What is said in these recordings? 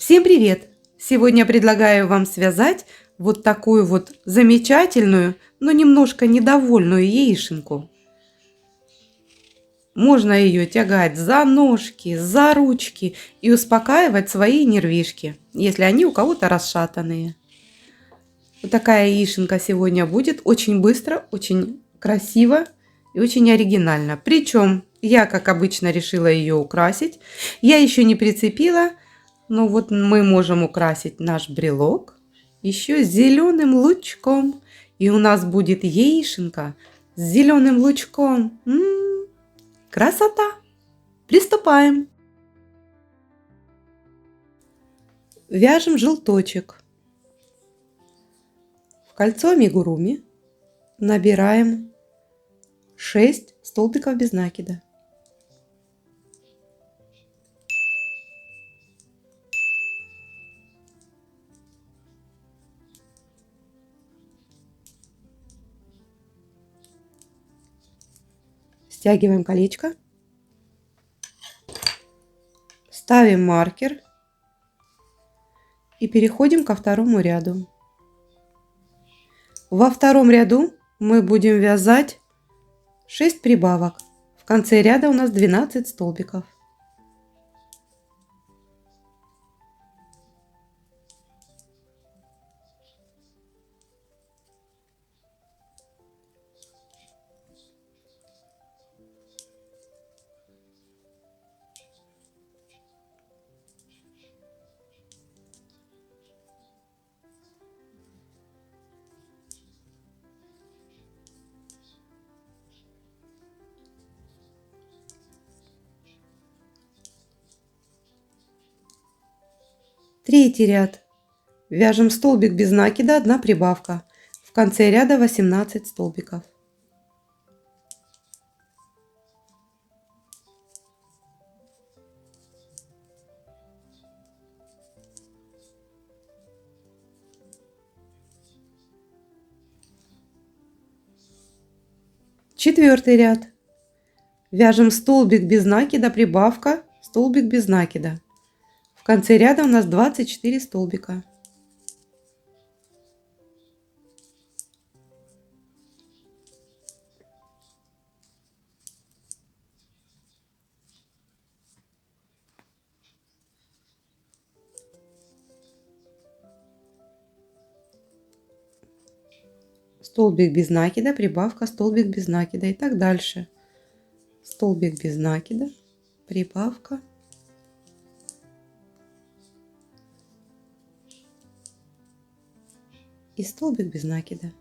Всем привет! Сегодня предлагаю вам связать вот такую вот замечательную, но немножко недовольную яишенку. Можно ее тягать за ножки, за ручки и успокаивать свои нервишки, если они у кого-то расшатанные. Вот такая яишенка сегодня будет очень быстро, очень красиво и очень оригинально. Причем я, как обычно, решила ее украсить. Я еще не прицепила. Ну вот мы можем украсить наш брелок еще зеленым лучком. И у нас будет яишенка с зеленым лучком. Красота! Приступаем! Вяжем желточек. В кольцо амигуруми набираем 6 столбиков без накида. Стягиваем колечко, ставим маркер и переходим ко второму ряду. Во втором ряду мы будем вязать 6 прибавок. В конце ряда у нас 12 столбиков. Третий ряд. Вяжем столбик без накида, 1 прибавка. В конце ряда 18 столбиков. Четвертый ряд. Вяжем столбик без накида, прибавка, столбик без накида. В конце ряда у нас 24 столбика. Столбик без накида, прибавка, столбик без накида и так дальше. Столбик без накида, прибавка, и столбик без накида.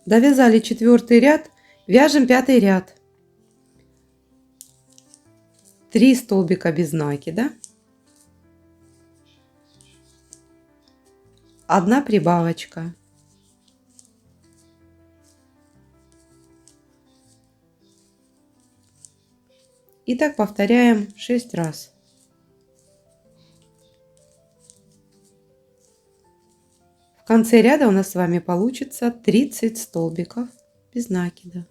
Довязали четвертый ряд, вяжем пятый ряд. 3 столбика без накида, 1 прибавочка. И так повторяем 6 раз. В конце ряда у нас с вами получится 30 столбиков без накида.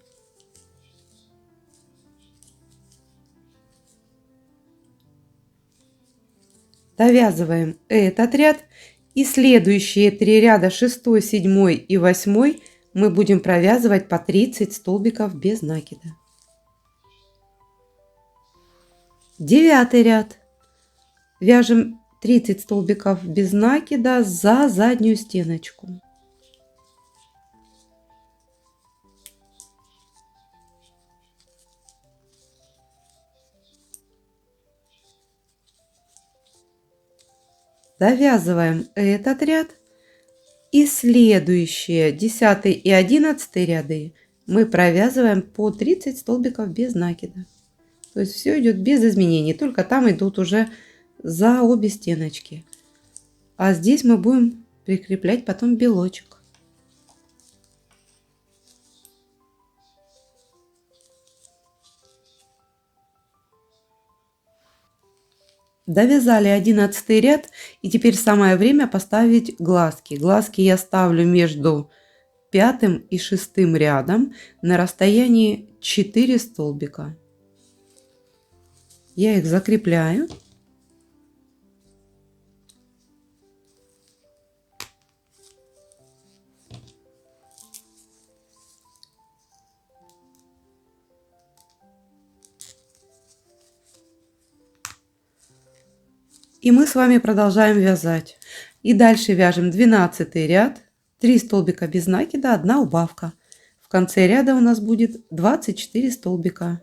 Довязываем этот ряд и следующие 3 ряда, 6, 7 и 8, мы будем провязывать по 30 столбиков без накида. Девятый ряд. Вяжем 30 столбиков без накида за заднюю стеночку. Довязываем этот ряд и следующие 10 и 11 ряды мы провязываем по 30 столбиков без накида. То есть все идет без изменений, только там идут уже за обе стеночки. А здесь мы будем прикреплять потом белочек. Довязали 11 ряд, и теперь самое время поставить глазки. Глазки я ставлю между пятым и шестым рядом на расстоянии 4 столбика. Я их закрепляю. И мы с вами продолжаем вязать. И дальше вяжем 12 ряд, 3 столбика без накида, 1 убавка. В конце ряда у нас будет 24 столбика.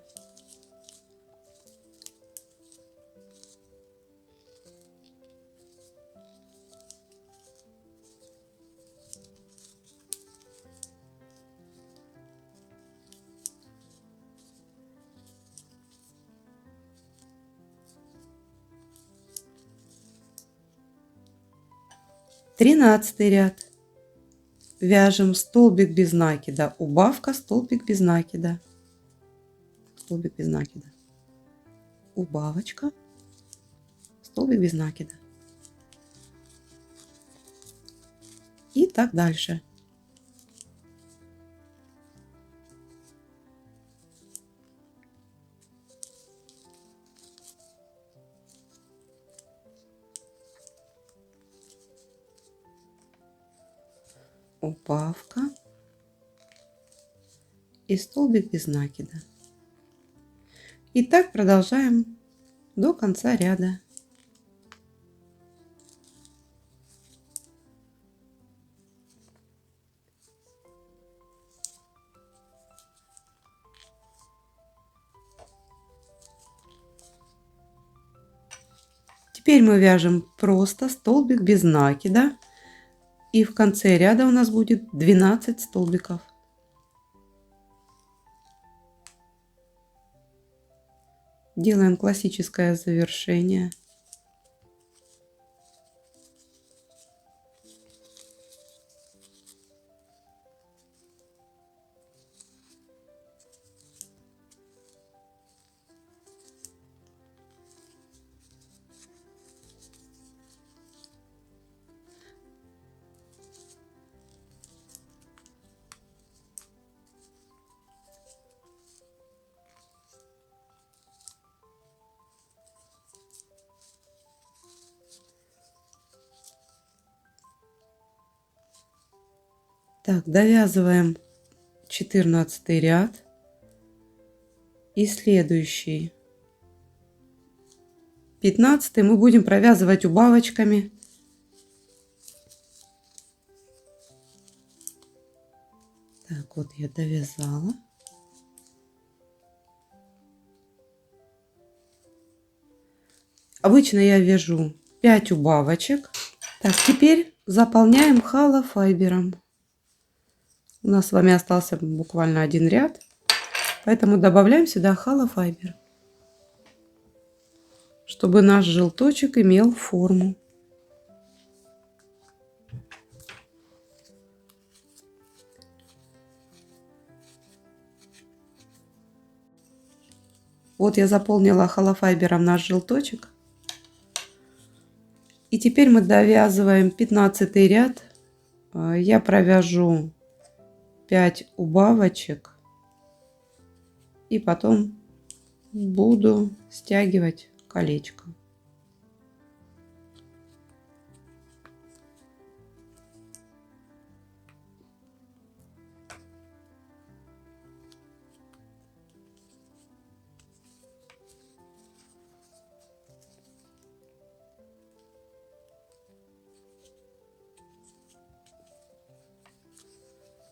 Тринадцатый ряд. Вяжем столбик без накида, убавка, столбик без накида, столбик без накида, убавочка, столбик без накида. И так дальше. Убавка и столбик без накида. И так продолжаем до конца ряда. Теперь мы вяжем просто столбик без накида. И в конце ряда у нас будет 12 столбиков. Делаем классическое завершение. Так, довязываем 14 ряд и следующий 15 мы будем провязывать убавочками. Так, вот я довязала. Обычно я вяжу 5 убавочек. Так, теперь заполняем холофайбером. У нас с вами остался буквально один ряд, поэтому добавляем сюда холофайбер, чтобы наш желточек имел форму. Вот я заполнила холофайбером наш желточек. И теперь мы довязываем 15 ряд. Я провяжу 5 убавочек и потом буду стягивать колечко.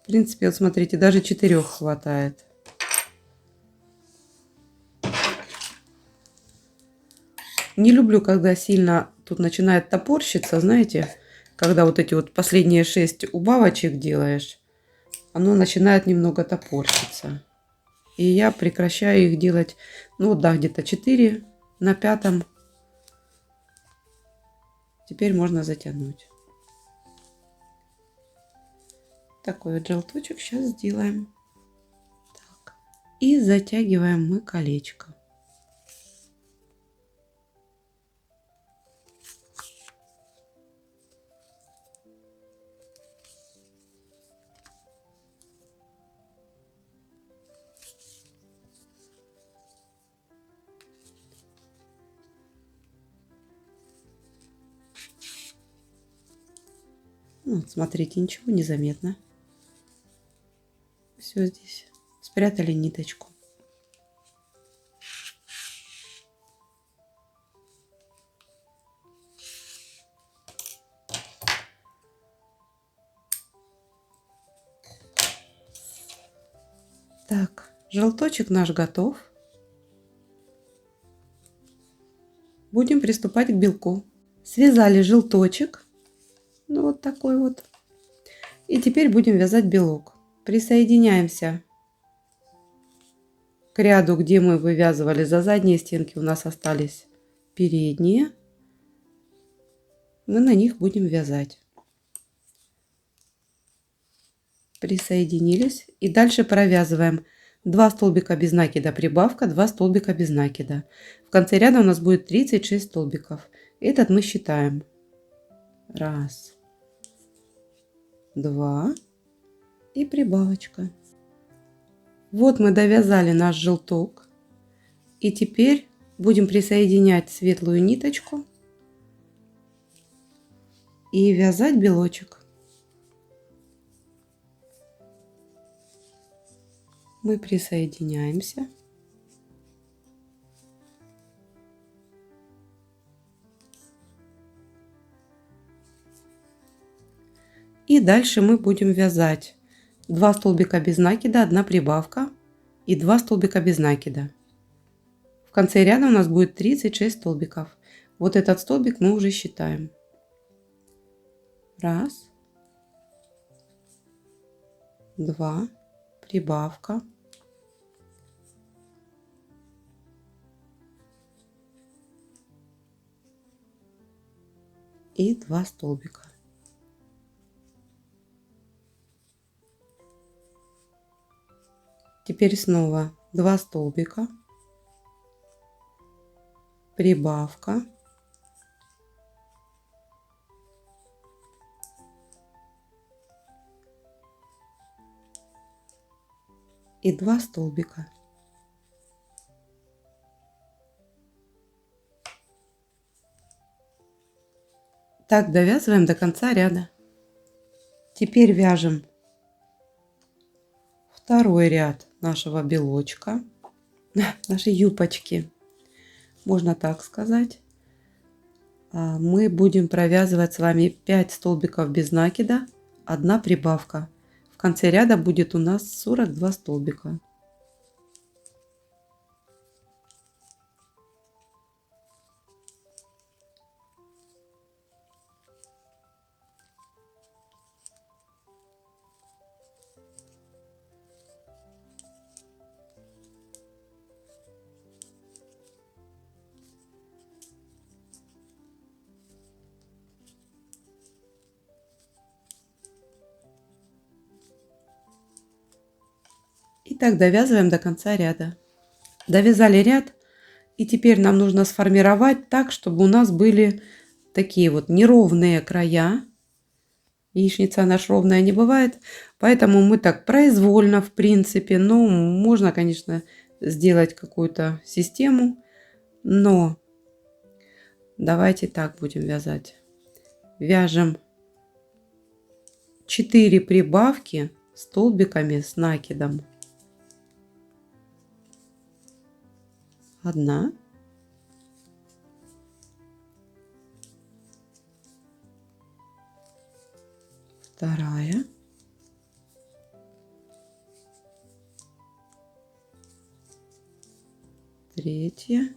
В принципе, вот смотрите, даже 4 хватает. Не люблю, когда сильно тут начинает топорщиться, знаете, когда вот эти вот последние 6 убавочек делаешь, оно начинает немного топорщиться. И я прекращаю их делать, ну да, где-то 4 на 5. Теперь можно затянуть. Такой вот желточек сейчас сделаем. Так. И затягиваем мы колечко. Ну, вот смотрите, ничего не заметно. Все здесь. Спрятали ниточку. Так, желточек наш готов. Будем приступать к белку. Связали желточек. Ну, вот такой вот. И теперь будем вязать белок. Присоединяемся к ряду, где мы вывязывали за задние стенки. У нас остались передние. Мы на них будем вязать. Присоединились. И дальше провязываем 2 столбика без накида прибавка, 2 столбика без накида. В конце ряда у нас будет 36 столбиков. Этот мы считаем. 1, 2 и прибавочка. Вот мы довязали наш желток. И теперь будем присоединять светлую ниточку и вязать белочек. Мы присоединяемся. И дальше мы будем вязать 2 столбика без накида, 1 прибавка и 2 столбика без накида. В конце ряда у нас будет 36 столбиков. Вот этот столбик мы уже считаем. 1, 2, прибавка. И 2 столбика. Теперь снова 2 столбика, прибавка, и 2 столбика. Так довязываем до конца ряда. Теперь вяжем второй ряд нашего белочка, нашей юбочки, можно так сказать. Мы будем провязывать с вами 5 столбиков без накида, 1 прибавка. В конце ряда будет у нас 42 столбика. И так довязываем до конца ряда. Довязали ряд, и теперь нам нужно сформировать так, чтобы у нас были такие вот неровные края. Яичница наша ровная не бывает, поэтому мы так произвольно, в принципе, но можно, конечно, сделать какую-то систему, но давайте так будем вязать. Вяжем 4 прибавки столбиками с накидом. 1, 2, 3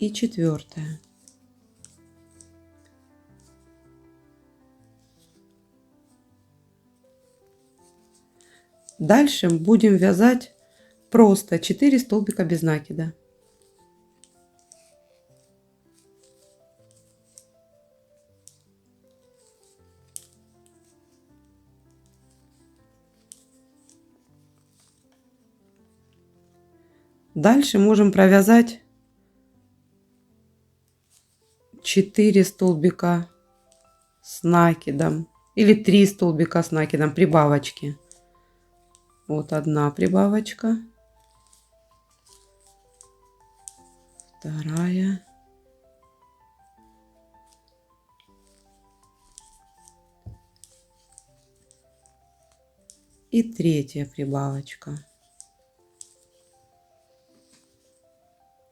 и 4. Дальше будем вязать просто 4 столбика без накида. Дальше можем провязать 4 столбика с накидом или 3 столбика с накидом прибавочки. Вот 1 прибавочка, Вторая. И третья прибавочка.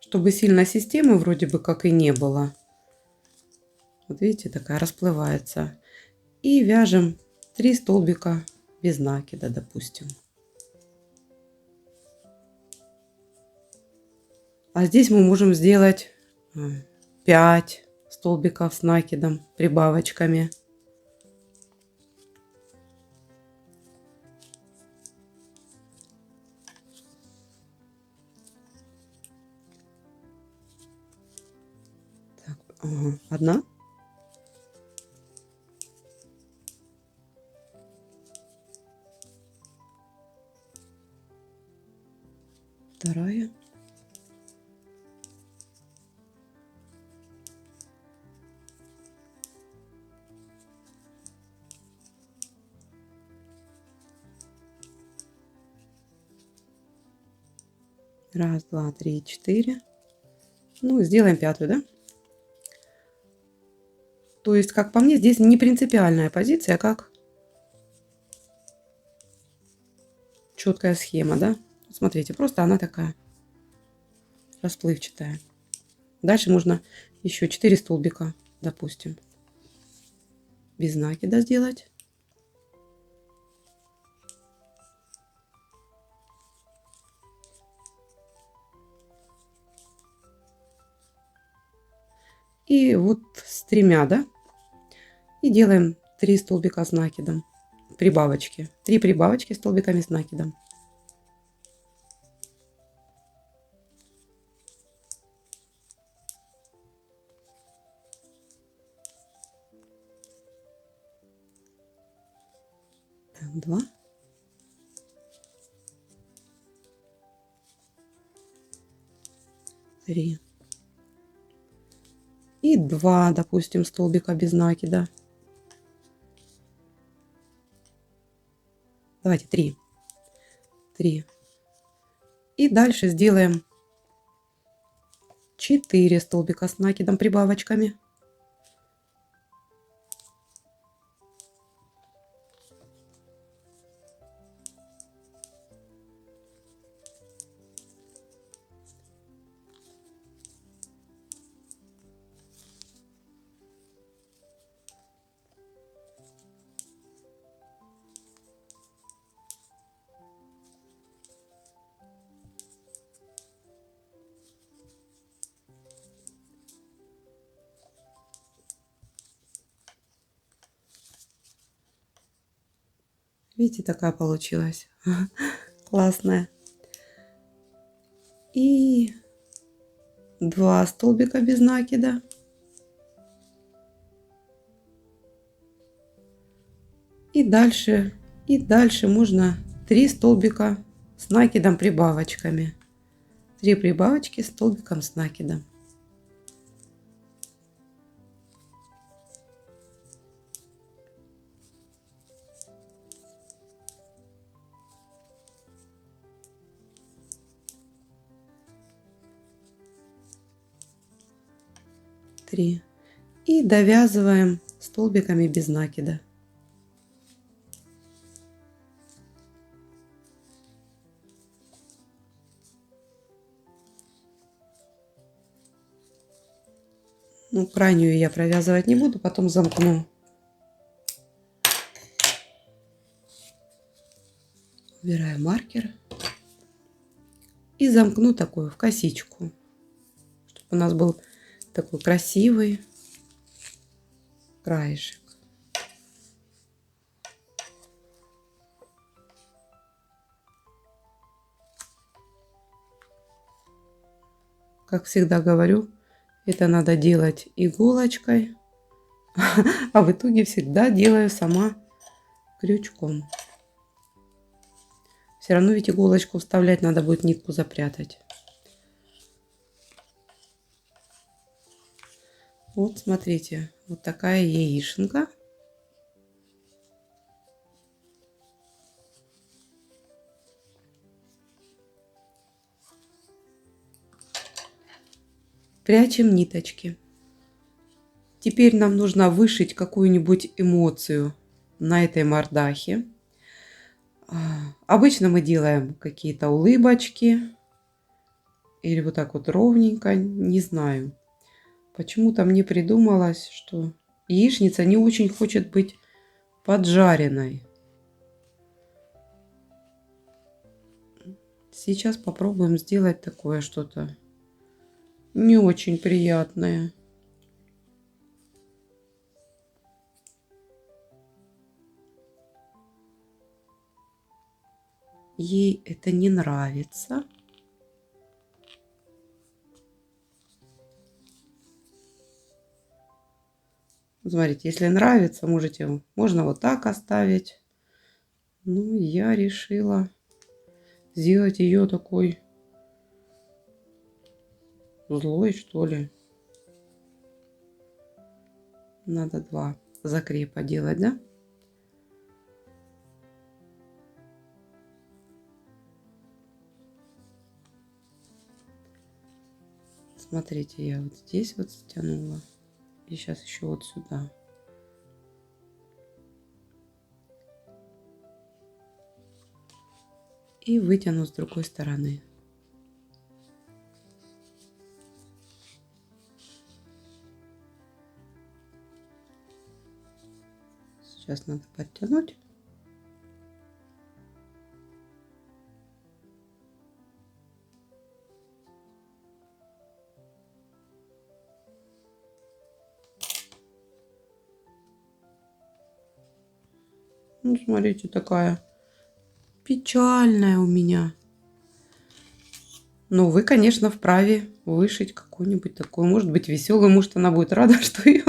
Чтобы сильно системы вроде бы как и не было. Вот видите, такая расплывается. И вяжем 3 столбика без накида, допустим. А здесь мы можем сделать 5 столбиков с накидом, прибавочками. Так, ага, одна. Вторая. Раз, два, три, четыре. Ну, сделаем пятую, да? То есть, как по мне, здесь не принципиальная позиция, а как четкая схема, да? Смотрите, просто она такая расплывчатая. Дальше можно еще 4 столбика, допустим, без накида сделать. И вот с тремя, да? И делаем 3 столбика с накидом. Прибавочки. 3 прибавочки столбиками с накидом. Так, 2. 3. И 2, допустим, столбика без накида. Давайте 3. 3. И дальше сделаем 4 столбика с накидом, прибавочками. Видите, такая получилась. Классная. И 2 столбика без накида. И дальше можно 3 столбика с накидом, прибавочками. 3 прибавочки с столбиком с накидом. Три. И довязываем столбиками без накида. Ну, крайнюю я провязывать не буду, потом замкну. Убираю маркер. И замкну такую в косичку, чтобы у нас был такой красивый краешек. Как всегда говорю, это надо делать иголочкой, а в итоге всегда делаю сама крючком. Все равно ведь иголочку вставлять надо будет, нитку запрятать. Вот смотрите, вот такая яишенка. Прячем ниточки. Теперь нам нужно вышить какую-нибудь эмоцию на этой мордахе. Обычно мы делаем какие-то улыбочки или вот так вот ровненько, не знаю. Почему-то мне придумалось, что яичница не очень хочет быть поджаренной. Сейчас попробуем сделать такое что-то не очень приятное. Ей это не нравится. Смотрите, если нравится, можно вот так оставить. Ну, я решила сделать ее такой злой, что ли. Надо 2 закрепа делать, да? Смотрите, я вот здесь вот стянула. И сейчас еще вот сюда. И вытяну с другой стороны. Сейчас надо подтянуть. Ну, смотрите, такая печальная у меня. Ну, вы, конечно, вправе вышить какую-нибудь такую. Может быть, веселую. Может, она будет рада, что ее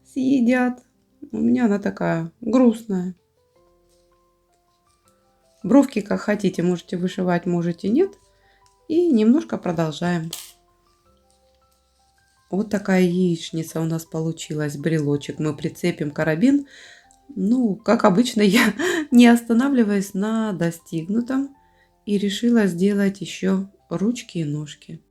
съедят. У меня она такая грустная. Бровки как хотите, можете вышивать, можете нет. И немножко продолжаем. Вот такая яичница у нас получилась. Брелочек мы прицепим карабин. Ну, как обычно, я не останавливаясь на достигнутом и решила сделать еще ручки и ножки.